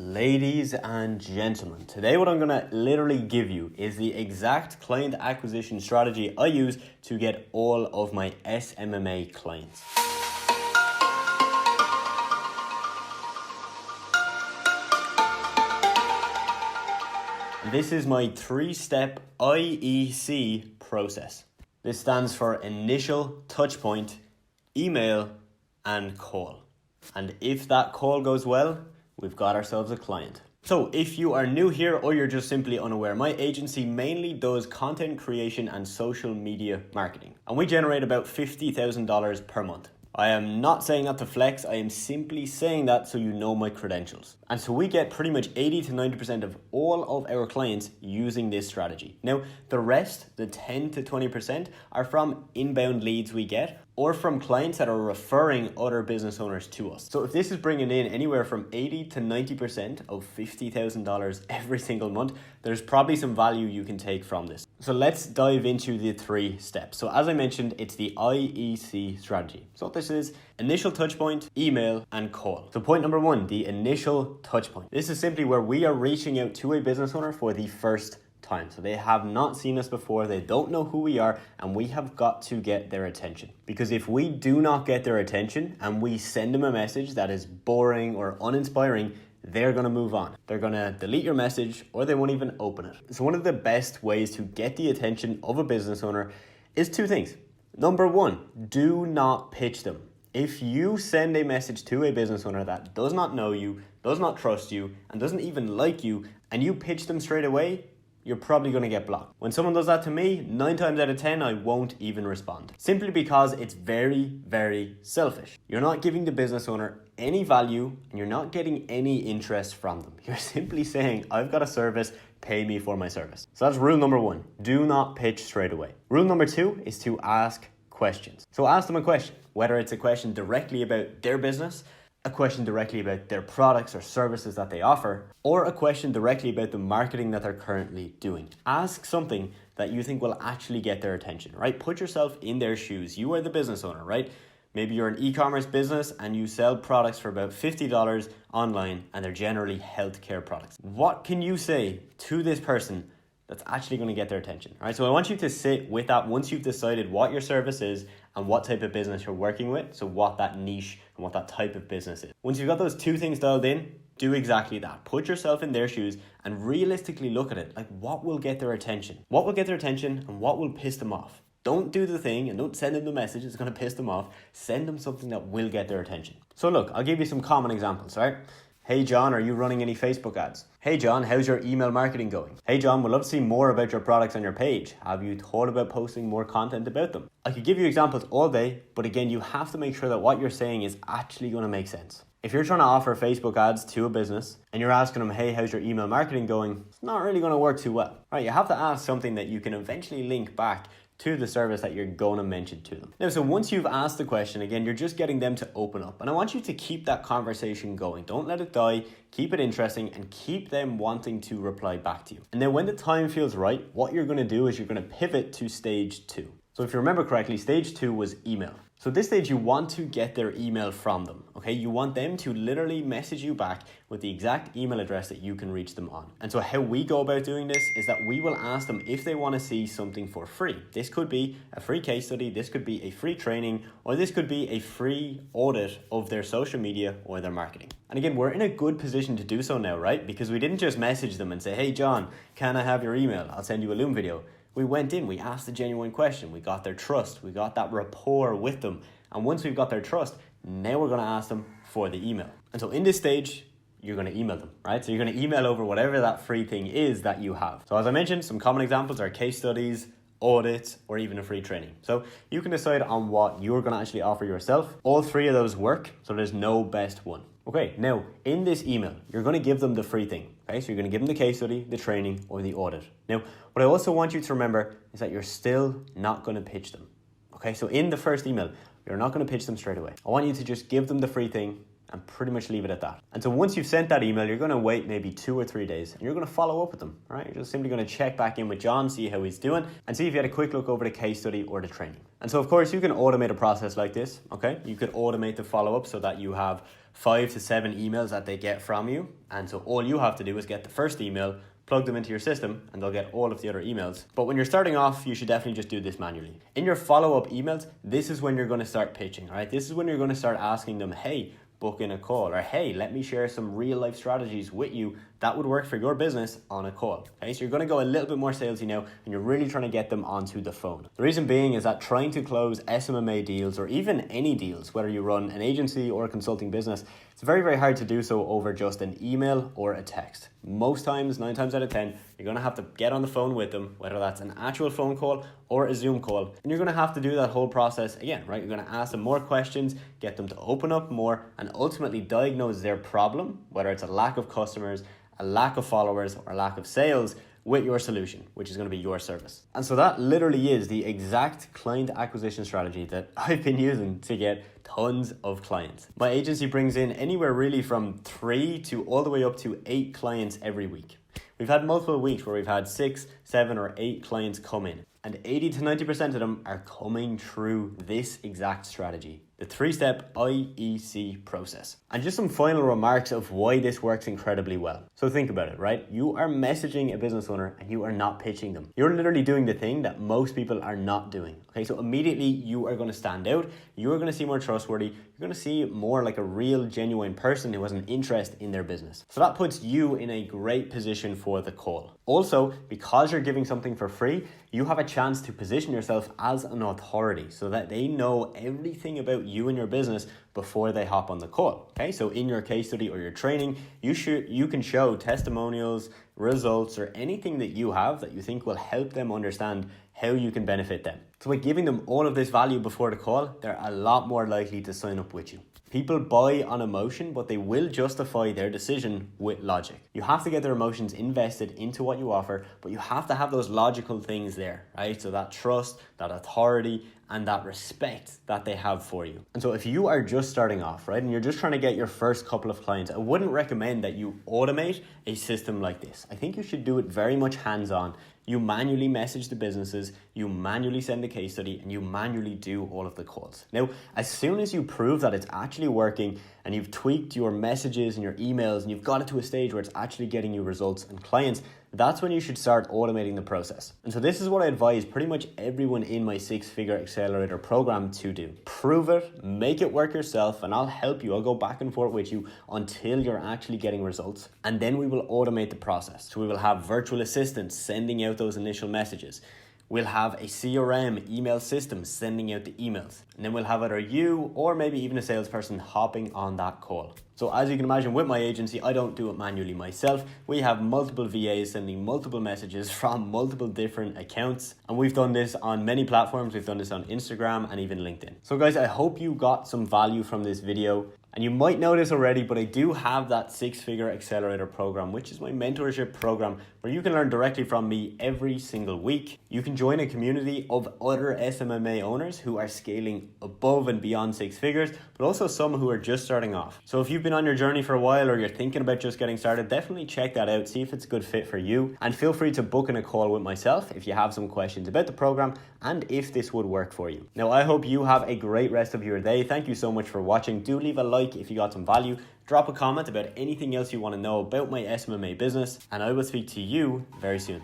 Ladies and gentlemen, today what I'm going to literally give you is the exact client acquisition strategy I use to get all of my SMMA clients. This is my 3-step IEC process. This stands for initial touchpoint, email, and call. And if that call goes well, we've got ourselves a client. So if you are new here or you're just simply unaware, my agency mainly does content creation and social media marketing. And we generate about $50,000 per month. I am not saying that to flex, I am simply saying that so you know my credentials. And so we get pretty much 80 to 90% of all of our clients using this strategy. Now, the rest, the 10 to 20%, are from inbound leads we get or from clients that are referring other business owners to us. So if this is bringing in anywhere from 80 to 90% of $50,000 every single month, there's probably some value you can take from this. So let's dive into the 3 steps. So as I mentioned, it's the IEC strategy. So what this is, initial touch point, email, and call. So point number 1, the initial touch point. This is simply where we are reaching out to a business owner for the first time. So they have not seen us before, they don't know who we are, and we have got to get their attention. Because if we do not get their attention and we send them a message that is boring or uninspiring, they're going to move on. They're going to delete your message or they won't even open it. So one of the best ways to get the attention of a business owner is 2 things. Number 1, do not pitch them. If you send a message to a business owner that does not know you, does not trust you, and doesn't even like you, and you pitch them straight away, you're probably going to get blocked. When someone does that to me, 9 times out of 10, I won't even respond. Simply because it's very, very selfish. You're not giving the business owner any value and you're not getting any interest from them. You're simply saying, I've got a service, pay me for my service. So that's rule number 1. Do not pitch straight away. Rule number 2 is to ask questions. So ask them a question, whether it's a question directly about their business, a question directly about their products or services that they offer, or a question directly about the marketing that they're currently doing. Ask something that you think will actually get their attention, right? Put yourself in their shoes. You are the business owner, right? Maybe you're an e-commerce business and you sell products for about $50 online and they're generally healthcare products. What can you say to this person that's actually going to get their attention? All right, so I want you to sit with that once you've decided what your service is and what type of business you're working with, so what that niche and what that type of business is. Once you've got those 2 things dialed in, do exactly that. Put yourself in their shoes and realistically look at it, like what will get their attention? What will get their attention and what will piss them off? Don't do the thing and don't send them the message that's going to piss them off. Send them something that will get their attention. So look, I'll give you some common examples, all right? Hey John, are you running any Facebook ads? Hey John, how's your email marketing going? Hey John, we'd love to see more about your products on your page. Have you thought about posting more content about them? I could give you examples all day, but again, you have to make sure that what you're saying is actually going to make sense. If you're trying to offer Facebook ads to a business and you're asking them, hey, how's your email marketing going? It's not really going to work too well. Right? You have to ask something that you can eventually link back to the service that you're going to mention to them. Now, so once you've asked the question, again, you're just getting them to open up. And I want you to keep that conversation going. Don't let it die. Keep it interesting and keep them wanting to reply back to you. And then when the time feels right, what you're going to do is you're going to pivot to stage 2. So if you remember correctly, stage 2 was email. So at this stage, you want to get their email from them, okay? You want them to literally message you back with the exact email address that you can reach them on. And so how we go about doing this is that we will ask them if they want to see something for free. This could be a free case study, this could be a free training, or this could be a free audit of their social media or their marketing. And again, we're in a good position to do so now, right? Because we didn't just message them and say, hey John, can I have your email? I'll send you a Loom video. We went in, we asked a genuine question, we got their trust, we got that rapport with them. And once we've got their trust, now we're going to ask them for the email. And so in this stage, you're going to email them, right? So you're going to email over whatever that free thing is that you have. So as I mentioned, some common examples are case studies, audits, or even a free training. So you can decide on what you're going to actually offer yourself. All 3 of those work, so there's no best one. Okay, now in this email, you're going to give them the free thing. Okay, so you're going to give them the case study, the training, or the audit. Now, what I also want you to remember is that you're still not going to pitch them. Okay, so in the first email, you're not going to pitch them straight away. I want you to just give them the free thing, and pretty much leave it at that. And so once you've sent that email, you're going to wait maybe 2 or 3 days and you're going to follow up with them, all right? You're just simply going to check back in with John, see how he's doing, and see if you had a quick look over the case study or the training. And so of course you can automate a process like this, okay? You could automate the follow-up so that you have 5 to 7 emails that they get from you. And so all you have to do is get the first email, plug them into your system, and they'll get all of the other emails. But when you're starting off, you should definitely just do this manually. In your follow-up emails, this is when you're going to start pitching, all right? This is when you're going to start asking them, hey, book in a call, or hey, let me share some real life strategies with you that would work for your business on a call. Okay, so you're going to go a little bit more salesy now, and you're really trying to get them onto the phone. The reason being is that trying to close SMMA deals, or even any deals, whether you run an agency or a consulting business, it's very, very hard to do so over just an email or a text. Most times, 9 times out of 10, you're going to have to get on the phone with them, whether that's an actual phone call or a Zoom call. And you're going to have to do that whole process again, right? You're going to ask them more questions, get them to open up more, and ultimately diagnose their problem, whether it's a lack of customers, a lack of followers, or a lack of sales, with your solution, which is going to be your service. And so that literally is the exact client acquisition strategy that I've been using to get tons of clients. My agency brings in anywhere really from 3 to all the way up to 8 clients every week. We've had multiple weeks where we've had 6, 7, or 8 clients come in, and 80 to 90% of them are coming through this exact strategy, the 3-step IEC process. And just some final remarks of why this works incredibly well. So think about it, right? You are messaging a business owner and you are not pitching them. You're literally doing the thing that most people are not doing. Okay, so immediately you are going to stand out. You are going to seem more trustworthy. You're going to see more like a real, genuine person who has an interest in their business. So that puts you in a great position for the call. Also, because you're giving something for free, you have a chance to position yourself as an authority so that they know everything about you and your business before they hop on the call. Okay, so in your case study or your training, you can show testimonials, results, or anything that you have that you think will help them understand how you can benefit them. So by giving them all of this value before the call, they're a lot more likely to sign up with you. People buy on emotion, but they will justify their decision with logic. You have to get their emotions invested into what you offer, but you have to have those logical things there, right? So that trust, that authority, and that respect that they have for you. And so if you are just starting off, right, and you're just trying to get your first couple of clients, I wouldn't recommend that you automate a system like this. I think you should do it very much hands-on. You manually message the businesses, you manually send the case study, and you manually do all of the calls. Now, as soon as you prove that it's actually working and you've tweaked your messages and your emails and you've got it to a stage where it's actually getting you results and clients, that's when you should start automating the process. And so this is what I advise pretty much everyone in my 6-figure accelerator program to do. Prove it, make it work yourself, and I'll help you. I'll go back and forth with you until you're actually getting results. And then we will automate the process. So we will have virtual assistants sending out those initial messages. We'll have a CRM email system sending out the emails. And then we'll have either you or maybe even a salesperson hopping on that call. So as you can imagine with my agency, I don't do it manually myself. We have multiple VAs sending multiple messages from multiple different accounts. And we've done this on many platforms. We've done this on Instagram and even LinkedIn. So guys, I hope you got some value from this video. And you might know this already, but I do have that 6-figure accelerator program, which is my mentorship program where you can learn directly from me every single week. You can join a community of other SMMA owners who are scaling above and beyond 6 figures, but also some who are just starting off. So if you've been on your journey for a while or you're thinking about just getting started, definitely check that out, see if it's a good fit for you. And feel free to book in a call with myself if you have some questions about the program and if this would work for you. Now, I hope you have a great rest of your day. Thank you so much for watching. Do leave a like if you got some value. Drop a comment about anything else you want to know about my SMMA business, and I will speak to you very soon.